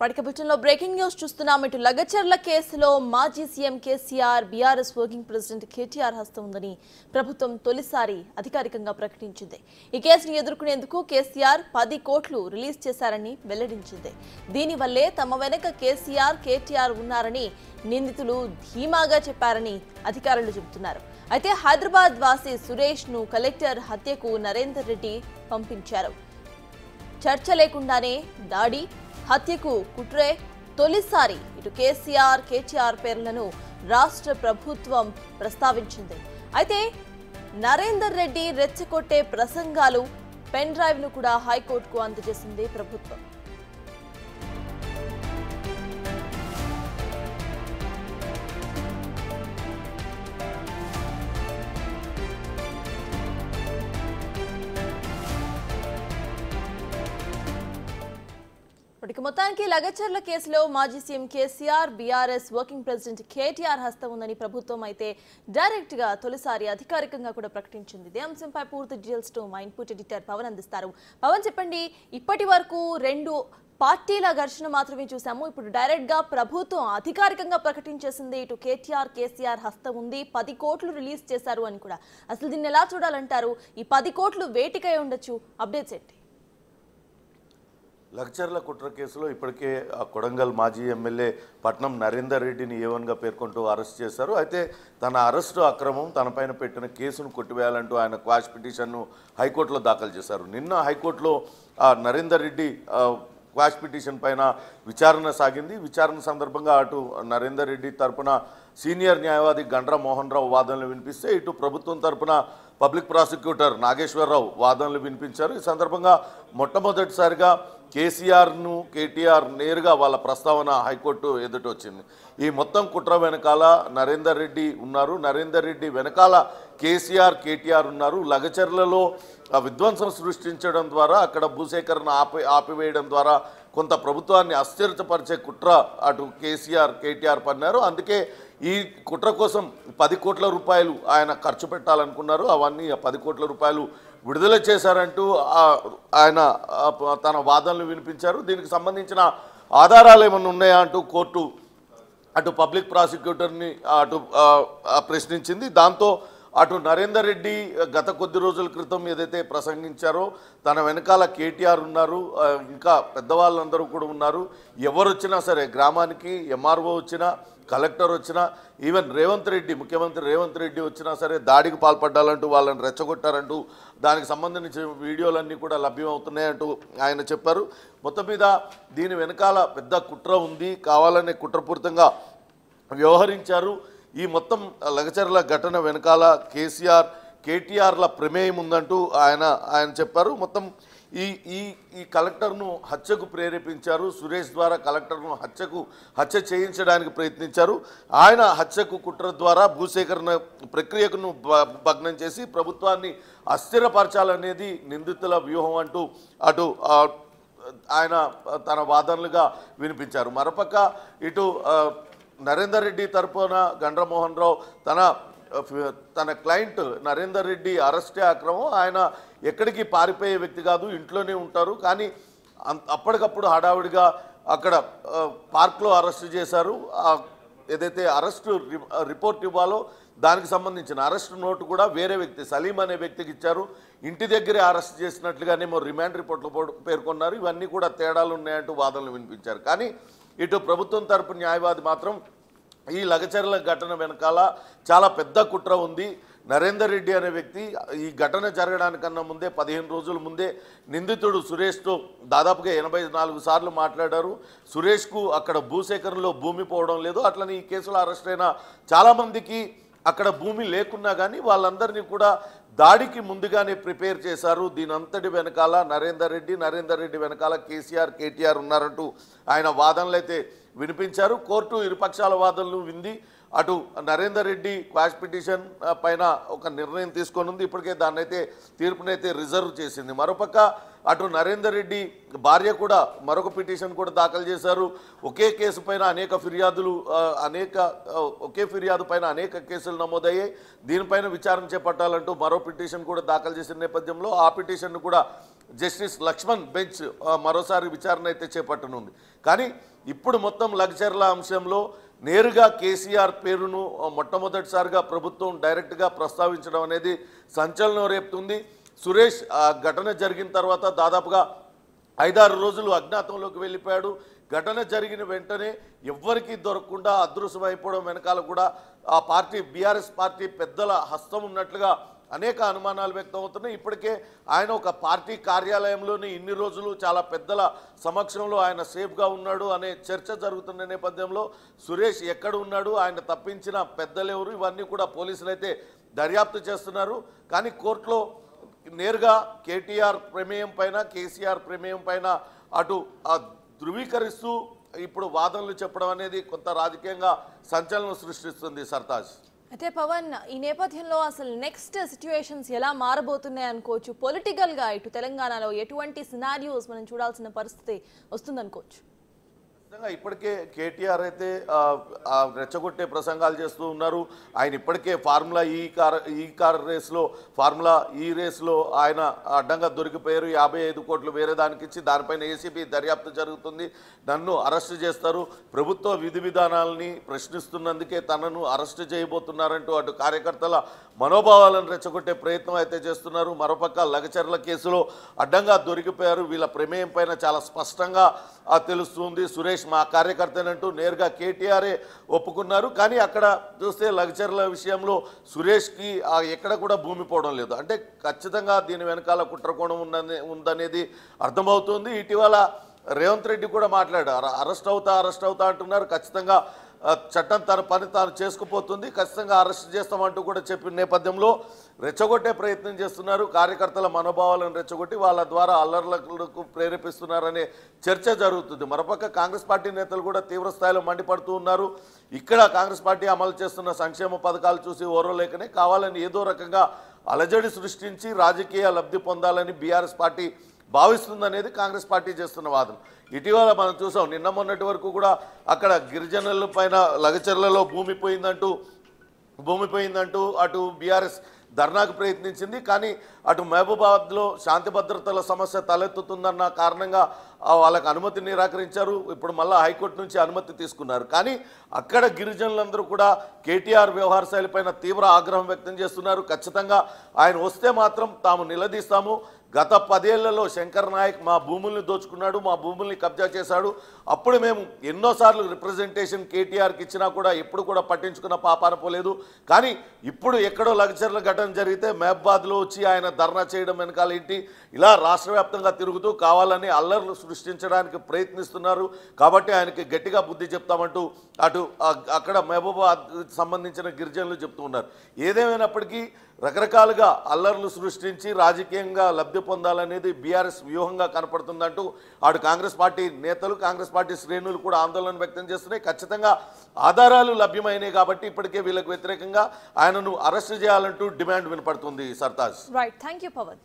పడికబుటంలో breaking news చూస్తున్నాం. ఇటు లగచర్ల కేసులో మాజీ CM KCR BRS working president KTR హస్తం ఉందని ప్రభుత్వం తొలిసారి అధికారికంగా ప్రకటించింది. ఈ కేసును ఎదుర్కొనేందుకు కేసీఆర్ 10 కోట్లు రిలీజ్ చేశారని వెల్లడించింది. దీనివల్లే తమ వెనక కేసీఆర్ కేటీఆర్ ఉన్నారని నిందితులు ధీమాగా చెప్పారని అధికారులు చెబుతున్నారు. అయితే హైదరాబాద్ వాసి సురేష్ ను కలెక్టర్ హత్యకు నరేందర్ రెడ్డి పంపించారు. చర్చ లేకుండానే దాడి హత్యకు కుట్రే తొలిసారి ఇటు కేసీఆర్ కేటీఆర్ పేర్లను రాష్ట్ర ప్రభుత్వం ప్రస్తావించింది. అయితే నరేందర్ రెడ్డి రెచ్చగొట్టే ప్రసంగాలు పెన్ డ్రైవ్ ను కూడా హైకోర్టుకు అందజేసింది ప్రభుత్వం. మొత్తానికి లగచర్ల కేసులో మాజీ CM KCR BRS working president KTR హస్తం ఉందని ప్రభుత్వం అయితే డైరెక్ట్ గా తొలిసారి అధికారికంగా కూడా ప్రకటించింది. ఇదే అంశంపై పూర్తి డీటెయిల్స్ తో మా ఇన్పుట్ ఎడిటర్ పవన్ అందిస్తారు. పవన్, చెప్పండి, ఇప్పటి వరకు 2 పార్టీల ఘర్షణ మాత్రమే చూసాము. ఇప్పుడు డైరెక్ట్ గా ప్రభుత్వం అధికారికంగా ప్రకటించేసింది ఇటు కేటీఆర్ కేసీఆర్ హస్తం ఉంది, 10 కోట్లు రిలీజ్ చేశారు అని కూడా. అసలు దీన్ని ఎలా చూడాలంటారు? ఈ 10 కోట్లు వేటికై ఉండొచ్చు? అప్డేట్స్ ఏంటి? లగచర్ల కుట్ర కేసులో ఇప్పటికే కొడంగల్ మాజీ ఎమ్మెల్యే పట్నం నరేందర్ రెడ్డిని ఏవన్గా పేర్కొంటూ అరెస్ట్ చేశారు. అయితే తన అరెస్టు అక్రమం, తనపైన పెట్టిన కేసును కొట్టివేయాలంటూ ఆయన క్వాష్ పిటిషన్ను హైకోర్టులో దాఖలు చేశారు. నిన్న హైకోర్టులో నరేందర్ రెడ్డి క్వాష్ పిటిషన్ పైన విచారణ సాగింది. విచారణ సందర్భంగా అటు నరేందర్ రెడ్డి తరపున సీనియర్ న్యాయవాది గండ్ర మోహన్ రావు వాదనలు వినిపిస్తే ఇటు ప్రభుత్వం తరపున పబ్లిక్ ప్రాసిక్యూటర్ నాగేశ్వరరావు వాదనలు వినిపించారు. ఈ సందర్భంగా మొట్టమొదటిసారిగా కేసీఆర్ను కేటీఆర్ నేరుగా వాళ్ళ ప్రస్తావన హైకోర్టు ఎదుట వచ్చింది. ఈ మొత్తం కుట్ర వెనకాల నరేందర్ రెడ్డి ఉన్నారు, నరేందర్ రెడ్డి వెనకాల కేసీఆర్ కేటీఆర్ ఉన్నారు. లగచర్లలో విధ్వంసం సృష్టించడం ద్వారా, అక్కడ భూసేకరణ ఆపివేయడం ద్వారా కొంత ప్రభుత్వాన్ని అస్థిరపరిచే కుట్ర అటు కేసీఆర్ కేటీఆర్ పన్నారు. అందుకే ఈ కుట్ర కోసం 10 కోట్ల రూపాయలు ఆయన ఖర్చు పెట్టాలనుకున్నారు. అవన్నీ 10 కోట్ల రూపాయలు విడుదల చేశారంటూ ఆయన తన వాదనలు వినిపించారు. దీనికి సంబంధించిన ఆధారాలు ఏమైనా ఉన్నాయా అంటూ కోర్టు అటు పబ్లిక్ ప్రాసిక్యూటర్ని అటు ప్రశ్నించింది. దాంతో అటు నరేందర్ రెడ్డి గత కొద్ది రోజుల క్రితం ఏదైతే ప్రసంగించారో తన వెనకాల కేటీఆర్ ఉన్నారు, ఇంకా పెద్దవాళ్ళందరూ కూడా ఉన్నారు, ఎవరు వచ్చినా సరే గ్రామానికి ఎంఆర్ఓ వచ్చినా కలెక్టర్ వచ్చినా ఈవెన్ రేవంత్ రెడ్డి ముఖ్యమంత్రి రేవంత్ రెడ్డి వచ్చినా సరే దాడికి పాల్పడ్డాలంటూ వాళ్ళని రెచ్చగొట్టారంటూ దానికి సంబంధించిన వీడియోలన్నీ కూడా లభ్యమవుతున్నాయంటూ ఆయన చెప్పారు. మొత్తం మీద దీని వెనకాల పెద్ద కుట్ర ఉంది, కావాలనే కుట్రపూరితంగా వ్యవహరించారు. ఈ మొత్తం లగచర్ల ఘటన వెనకాల కేసీఆర్ కేటీఆర్ల ప్రమేయం ఉందంటూ ఆయన చెప్పారు. మొత్తం ఈ కలెక్టర్ను హత్యకు ప్రేరేపించారు. సురేష్ ద్వారా కలెక్టర్ను హత్య చేయించడానికి ప్రయత్నించారు. ఆయన హత్యకు కుట్ర ద్వారా భూసేకరణ ప్రక్రియను భగ్నం చేసి ప్రభుత్వాన్ని అస్థిరపరచాలనేది నిందితుల వ్యూహం అంటూ అటు ఆయన తన వాదనలుగా వినిపించారు. మరోపక్క ఇటు నరేందర్ రెడ్డి తరపున గండ్ర మోహన్ రావు తన క్లయింట్ నరేందర్ రెడ్డి అరెస్టే అక్రమం, ఆయన ఎక్కడికి పారిపోయే వ్యక్తి కాదు, ఇంట్లోనే ఉంటారు, కానీ అప్పటికప్పుడు హడావిడిగా అక్కడ పార్క్లో అరెస్ట్ చేశారు. ఏదైతే అరెస్టు రిపోర్ట్ ఇవ్వాలో దానికి సంబంధించిన అరెస్ట్ నోటు కూడా వేరే వ్యక్తి సలీం అనే వ్యక్తికి ఇచ్చారు. ఇంటి దగ్గరే అరెస్ట్ చేసినట్లుగానేమో రిమాండ్ రిపోర్ట్లో పేర్కొన్నారు. ఇవన్నీ కూడా తేడాలు ఉన్నాయంటూ వాదనలు వినిపించారు. కానీ ఇటు ప్రభుత్వం తరపు న్యాయవాది మాత్రం ఈ లగచర్ల ఘటన వెనకాల చాలా పెద్ద కుట్ర ఉంది. నరేందర్ రెడ్డి అనే వ్యక్తి ఈ ఘటన జరగడానికన్నా ముందే 15 రోజుల ముందే నిందితుడు సురేష్తో దాదాపుగా 84 సార్లు మాట్లాడారు. సురేష్కు అక్కడ భూసేకరణలో భూమి పోవడం లేదు. అట్లనే ఈ కేసులో అరెస్ట్ అయిన చాలామందికి అక్కడ భూమి లేకున్నా కానీ వాళ్ళందరినీ కూడా దాడికి ముందుగానే ప్రిపేర్ చేశారు. దీనంతటి వెనకాల నరేందర్ రెడ్డి వెనకాల కేసీఆర్ కేటీఆర్ ఉన్నారంటూ ఆయన వాదనలు అయితే వినిపించారు. కోర్టు ఇరుపక్షాల వాదనలు వింది. అటు నరేందర్ రెడ్డి క్వాష్ పిటిషన్ పైన ఒక నిర్ణయం తీసుకొని ఉంది. ఇప్పటికే దాన్ని అయితే తీర్పునైతే రిజర్వ్ చేసింది. మరోపక్క అటు నరేందర్ రెడ్డి భార్య కూడా మరొక పిటిషన్ కూడా దాఖలు చేశారు. ఒకే కేసు పైన అనేక ఫిర్యాదులు ఒకే ఫిర్యాదు పైన అనేక కేసులు నమోదయ్యాయి. దీనిపైన విచారణ చేపట్టాలంటూ మరో పిటిషన్ కూడా దాఖలు చేసిన నేపథ్యంలో ఆ పిటిషన్ను కూడా జస్టిస్ లక్ష్మణ్ బెంచ్ మరోసారి విచారణ అయితే చేపట్టనుంది. కానీ ఇప్పుడు మొత్తం లగ్జర్ల అంశంలో నేరుగా కేసీఆర్ పేరును మొట్టమొదటిసారిగా ప్రభుత్వం డైరెక్ట్గా ప్రస్తావించడం అనేది సంచలనం రేపుతుంది. సురేష్ ఘటన జరిగిన తర్వాత దాదాపుగా 5-6 రోజులు అజ్ఞాతంలోకి వెళ్ళిపోయాడు. ఘటన జరిగిన వెంటనే ఎవ్వరికీ దొరకకుండా అదృశ్యమైపోవడం వెనకాల కూడా ఆ పార్టీ బీఆర్ఎస్ పార్టీ పెద్దల హస్తం ఉన్నట్లుగా అనేక అనుమానాలు వ్యక్తం అవుతున్నాయి. ఇప్పటికే ఆయన ఒక పార్టీ కార్యాలయంలోని ఇన్ని రోజులు చాలా పెద్దల సమక్షంలో ఆయన సేఫ్గా ఉన్నాడు అనే చర్చ జరుగుతున్న నేపథ్యంలో సురేష్ ఎక్కడ ఉన్నాడు, ఆయన తప్పించిన పెద్దలెవరు, ఇవన్నీ కూడా పోలీసులు అయితే దర్యాప్తు చేస్తున్నారు. కానీ కోర్టులో నేరుగా కేటీఆర్ ప్రమేయం పైన కేసీఆర్ ప్రమేయం పైన అటు ధృవీకరిస్తూ ఇప్పుడు వాదనలు చెప్పడం అనేది కొంత రాజకీయంగా సంచలనం సృష్టిస్తుంది. సర్తాజ్, అయితే పవన్, ఈ నేపథ్యంలో అసలు నెక్స్ట్ సిచ్యువేషన్స్ ఎలా మారబోతున్నాయి అనుకోవచ్చు? పొలిటికల్గా ఇటు తెలంగాణలో ఎటువంటి సినారియోస్ మనం చూడాల్సిన పరిస్థితి వస్తుందనుకోవచ్చు? ఇప్పటికే కేటీఆర్ అయితే రెచ్చగొట్టే ప్రసంగాలు చేస్తూ ఉన్నారు. ఆయన ఇప్పటికే ఫార్ములా ఈ కార్ రేస్లో ఫార్ములా ఈ రేస్లో ఆయన అడ్డంగా దొరికిపోయారు. 55 కోట్లు వేరే దానికి ఇచ్చి దానిపైన ఏసీబీ దర్యాప్తు జరుగుతుంది, నన్ను అరెస్టు చేస్తారు, ప్రభుత్వ విధి విధానాలని ప్రశ్నిస్తున్నందుకే తనను అరెస్టు చేయబోతున్నారంటూ అటు కార్యకర్తల మనోభావాలను రెచ్చగొట్టే ప్రయత్నం అయితే చేస్తున్నారు. మరోపక్క లగచర్ల కేసులో అడ్డంగా దొరికిపోయారు. వీళ్ళ ప్రమేయం పైన చాలా స్పష్టంగా తెలుస్తుంది. సురేష్ మా కార్యకర్తనంటూ నేరుగా కేటీఆరే ఒప్పుకున్నారు. కానీ అక్కడ చూస్తే లగచర్ల విషయంలో సురేష్కి ఎక్కడ కూడా భూమి పోవడం లేదు. అంటే ఖచ్చితంగా దీని వెనకాల కుట్రకోణం ఉందనేది అర్థమవుతుంది. ఇటీవల రేవంత్ రెడ్డి కూడా మాట్లాడారు, అరెస్ట్ అవుతా అంటున్నారు. ఖచ్చితంగా చట్టం తన పని తాను చేసుకుపోతుంది, ఖచ్చితంగా అరెస్ట్ చేస్తామంటూ కూడా చెప్పిన నేపథ్యంలో రెచ్చగొట్టే ప్రయత్నం చేస్తున్నారు. కార్యకర్తల మనోభావాలను రెచ్చగొట్టి వాళ్ళ ద్వారా అల్లర్లకు ప్రేరేపిస్తున్నారనే చర్చ జరుగుతుంది. మరోపక్క కాంగ్రెస్ పార్టీ నేతలు కూడా తీవ్ర స్థాయిలో మండిపడుతూ ఉన్నారు. ఇక్కడ కాంగ్రెస్ పార్టీ అమలు చేస్తున్న సంక్షేమ పథకాలు చూసి ఓర్వలేకనే కావాలని ఏదో రకంగా అలజడి సృష్టించి రాజకీయ లబ్ధి పొందాలని బీఆర్ఎస్ పార్టీ భావిస్తుందనేది కాంగ్రెస్ పార్టీ చేస్తున్న వాదన. ఇటీవల మనం చూసాం, నిన్న మొన్నటి వరకు కూడా అక్కడ గిరిజనుల పైన లగచర్లలో భూమి పోయిందంటూ అటు బీఆర్ఎస్ ధర్నాకు ప్రయత్నించింది. కానీ అటు మహబూబాబాద్లో శాంతి భద్రతల సమస్య తలెత్తుతుందన్న కారణంగా వాళ్ళకి అనుమతి నిరాకరించారు. ఇప్పుడు మళ్ళీ హైకోర్టు నుంచి అనుమతి తీసుకున్నారు. కానీ అక్కడ గిరిజనులందరూ కూడా కేటీఆర్ వ్యవహార శైలిపైన తీవ్ర ఆగ్రహం వ్యక్తం చేస్తున్నారు. ఖచ్చితంగా ఆయన వస్తే మాత్రం తాము నిలదీస్తాము, గత 10 ఏళ్లలో శంకర్ నాయక్ మా భూముల్ని దోచుకున్నాడు, మా భూముల్ని కబ్జా చేశాడు, అప్పుడు మేము ఎన్నోసార్లు రిప్రజెంటేషన్ కేటీఆర్కి ఇచ్చినా కూడా ఎప్పుడు కూడా పట్టించుకున్న పాపాన పోలేదు. కానీ ఇప్పుడు ఎక్కడో లగచర్ల ఘటన జరిగితే మహబాద్లో వచ్చి ఆయన ధర్నా చేయడం వెనకాల ఏంటి, ఇలా రాష్ట్ర వ్యాప్తంగా తిరుగుతూ కావాలని అల్లర్లు సృష్టించడానికి ప్రయత్నిస్తున్నారు. కాబట్టి ఆయనకి గట్టిగా బుద్ధి చెప్తామంటూ అటు అక్కడ మహబూబాబాద్ సంబంధించిన గిరిజనులు చెప్తూ ఉన్నారు. ఏదేమైనప్పటికీ రకరకాలుగా అల్లర్లు సృష్టించి రాజకీయంగా లబ్ధి పొందాలనేది బీఆర్ఎస్ వ్యూహంగా కనపడుతుందంటూ అటు కాంగ్రెస్ పార్టీ నేతలు కాంగ్రెస్ పార్టీ శ్రేణులు కూడా ఆందోళన వ్యక్తం చేస్తున్నాయి. ఖచ్చితంగా ఆధారాలు లభ్యమైనాయి కాబట్టి ఇప్పటికే వీళ్ళకు వ్యతిరేకంగా ఆయనను అరెస్టు చేయాలంటూ డిమాండ్ వినపడుతుంది. Sartaj, right, thank you Pawan.